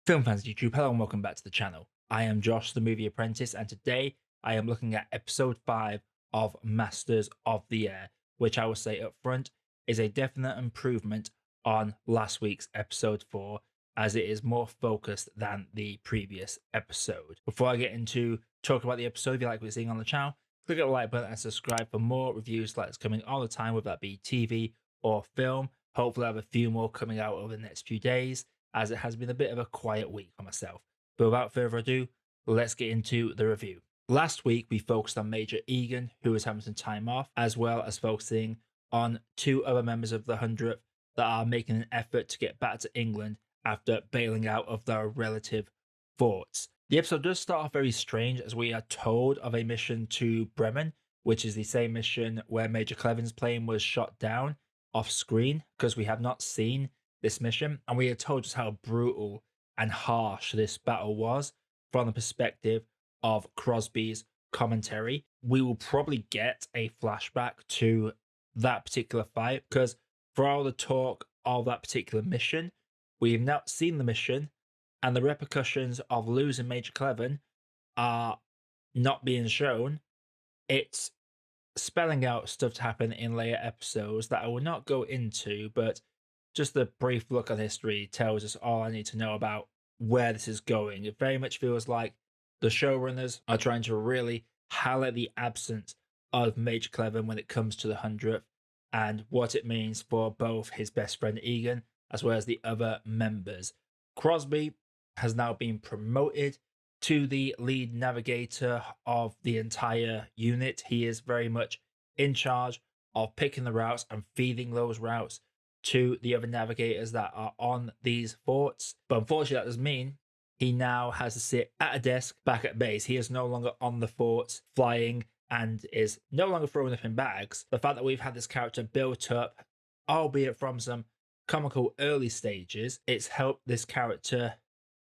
Film fans YouTube, hello and welcome back to the channel. I am Josh, the Movie Apprentice, and today I am looking at episode 5 of Masters of the Air, which I will say up front is a definite improvement on last week's episode 4, as it is more focused than the previous episode. Before I get into talking about the episode, if you like what you're seeing on the channel, click the like button and subscribe for more reviews like this coming all the time, whether that be TV or film. Hopefully I have a few more coming out over the next few days, as it has been a bit of a quiet week for myself. But without further ado, let's get into the review. Last week, we focused on Major Egan, who was having some time off, as well as focusing on two other members of the 100th that are making an effort to get back to England after bailing out of their relative forts. The episode does start off very strange, as we are told of a mission to Bremen, which is the same mission where Major Cleven's plane was shot down off screen, because we have not seen this mission, and we are told just how brutal and harsh this battle was from the perspective of Crosby's commentary. We will probably get a flashback to that particular fight, because for all the talk of that particular mission, we've not seen the mission, and the repercussions of losing Major Cleven are not being shown. It's spelling out stuff to happen in later episodes that I will not go into, but just a brief look at history tells us all I need to know about where this is going. It very much feels like the showrunners are trying to really highlight the absence of Major Cleven when it comes to the 100th and what it means for both his best friend Egan as well as the other members. Crosby has now been promoted to the lead navigator of the entire unit. He is very much in charge of picking the routes and feeding those routes to the other navigators that are on these forts. But unfortunately, that does mean he now has to sit at a desk back at base. He is no longer on the forts flying and is no longer throwing up in bags. The fact that we've had this character built up, albeit from some comical early stages, it's helped this character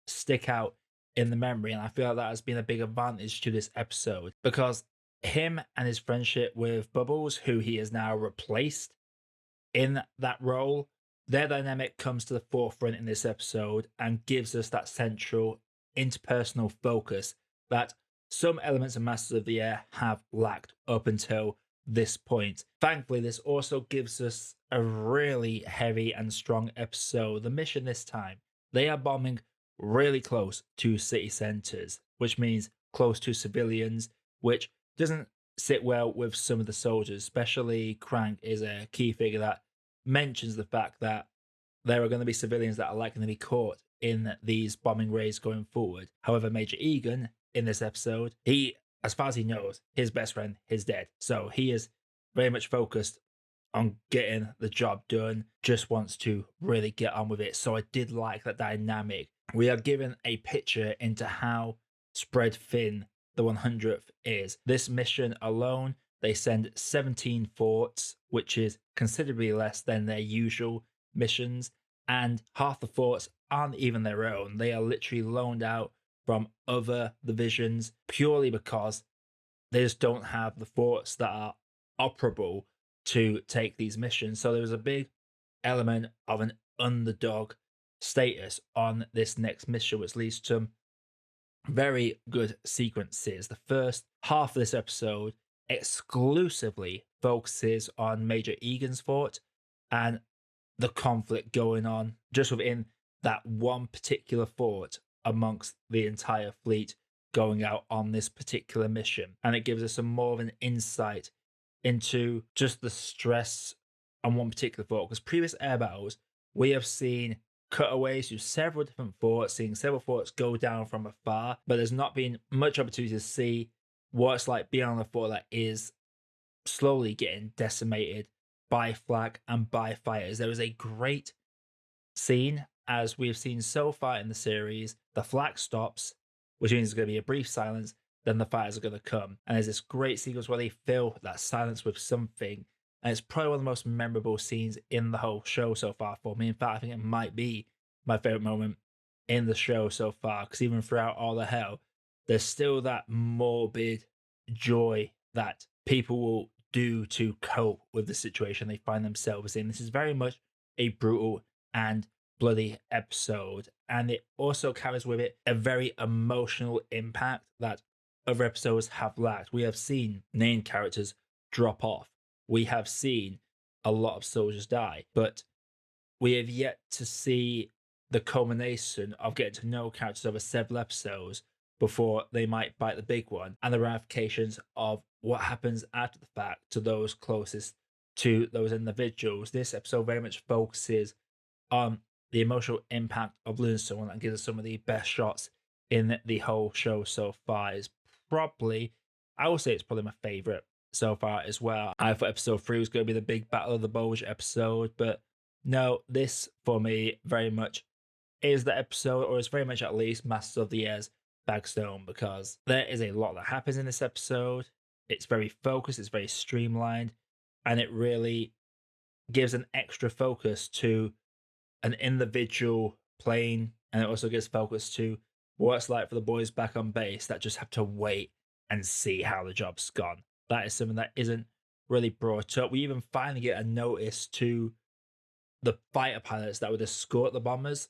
stick out in the memory. And I feel like that has been a big advantage to this episode, because him and his friendship with Bubbles, who he has now replaced in that role, their dynamic comes to the forefront in this episode and gives us that central interpersonal focus that some elements of Masters of the Air have lacked up until this point. Thankfully, this also gives us a really heavy and strong episode. The mission this time, they are bombing really close to city centers, which means close to civilians, which doesn't sit well with some of the soldiers, especially Crank is a key figure that mentions the fact that there are going to be civilians that are likely to be caught in these bombing raids going forward. However, Major Egan in this episode, he, as far as he knows, his best friend is dead. So he is very much focused on getting the job done, just wants to really get on with it. So I did like that dynamic. We are given a picture into how spread thin the 100th is. This mission alone, they send 17 forts, which is considerably less than their usual missions, and half the forts aren't even their own. They are literally loaned out from other divisions purely because they just don't have the forts that are operable to take these missions. So there's a big element of an underdog status on this next mission, which leads to some very good sequences. The first half of this episode exclusively focuses on Major Egan's fort and the conflict going on just within that one particular fort amongst the entire fleet going out on this particular mission. And it gives us some more of an insight into just the stress on one particular fort. Because previous air battles, we have seen cutaways to several different forts, seeing several forts go down from afar, but there's not been much opportunity to see what it's like being on a fort that is slowly getting decimated by flak and by fighters. There is a great scene, as we've seen so far in the series. The flak stops, which means there's going to be a brief silence, then the fighters are going to come. And there's this great sequence where they fill that silence with something. And it's probably one of the most memorable scenes in the whole show so far for me. In fact, I think it might be my favorite moment in the show so far, because even throughout all the hell, there's still that morbid joy that people will do to cope with the situation they find themselves in. This is very much a brutal and bloody episode, and it also carries with it a very emotional impact that other episodes have lacked. We have seen main characters drop off, we have seen a lot of soldiers die, but we have yet to see the culmination of getting to know characters over several episodes before they might bite the big one, and the ramifications of what happens after the fact to those closest to those individuals. This episode very much focuses on the emotional impact of losing someone and gives us some of the best shots in the whole show so far. Is probably, I will say, it's probably my favorite so far as well. I thought episode 3 was going to be the big Battle of the Bulge episode, but no, this for me very much is the episode, or it's very much at least Masters of the Air's Bagstone, because there is a lot that happens in this episode. It's very focused, it's very streamlined, and it really gives an extra focus to an individual plane, and it also gives focus to what it's like for the boys back on base that just have to wait and see how the job's gone. That is something that isn't really brought up. We even finally get a notice to the fighter pilots that would escort the bombers,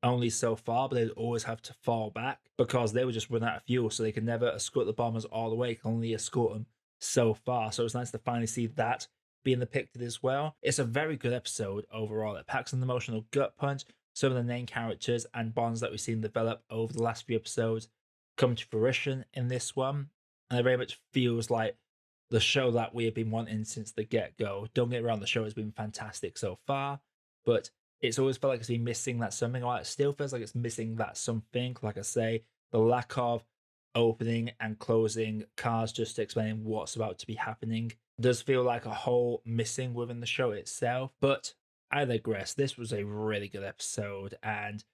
only so far, but they'd always have to fall back because they would just run out of fuel, so they could never escort the bombers all the way, can only escort them so far. So it's nice to finally see that being depicted as well. It's a very good episode overall. It packs an emotional gut punch. Some of the main characters and bonds that we've seen develop over the last few episodes come to fruition in this one, and it very much feels like the show that we have been wanting since the get-go. Don't get me wrong, the show has been fantastic so far, but it's always felt like it's been missing that something, or it still feels like it's missing that something. Like I say, the lack of opening and closing cards just explaining what's about to be happening does feel like a hole missing within the show itself. But I digress. This was a really good episode, and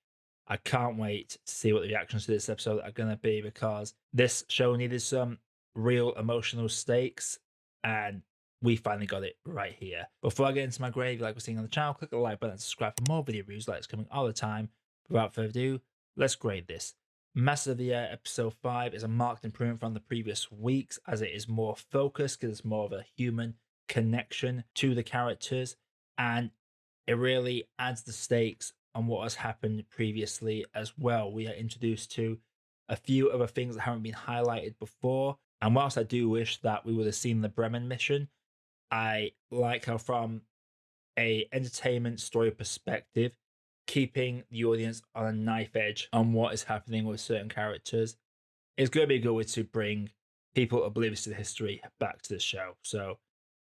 I can't wait to see what the reactions to this episode are going to be, because this show needed some real emotional stakes, and we finally got it right here. Before I get into my grade, if you like what we're seeing on the channel, click the like button and subscribe for more video reviews like this coming all the time. Without further ado, let's grade this. Master of the Air episode 5 is a marked improvement from the previous weeks, as it is more focused because it's more of a human connection to the characters, and it really adds the stakes on what has happened previously as well. We are introduced to a few other things that haven't been highlighted before, and whilst I do wish that we would have seen the Bremen mission, I like how from a entertainment story perspective, keeping the audience on a knife edge on what is happening with certain characters is going to be a good way to bring people oblivious to the history back to the show. So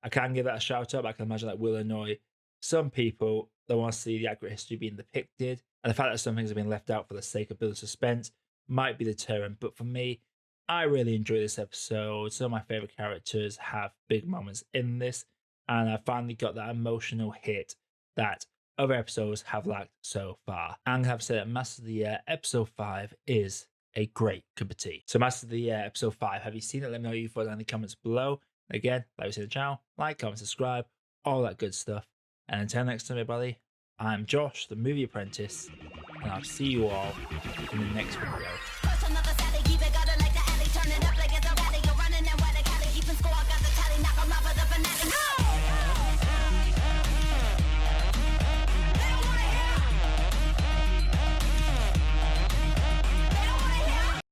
I can give that a shout out, but I can imagine that will annoy some people that want to see the accurate history being depicted, and the fact that some things have been left out for the sake of building suspense might be deterrent. But for me, I really enjoy this episode. Some of my favorite characters have big moments in this, and I finally got that emotional hit that other episodes have lacked so far. And I have said that Master of the Air episode 5 is a great cup of tea. So Master of the Air episode 5, have you seen it? Let me know your thoughts in the comments below. Again, like we said in the channel, like, comment, subscribe, all that good stuff. And until next time, everybody, I'm Josh, the Movie Apprentice, and I'll see you all in the next video.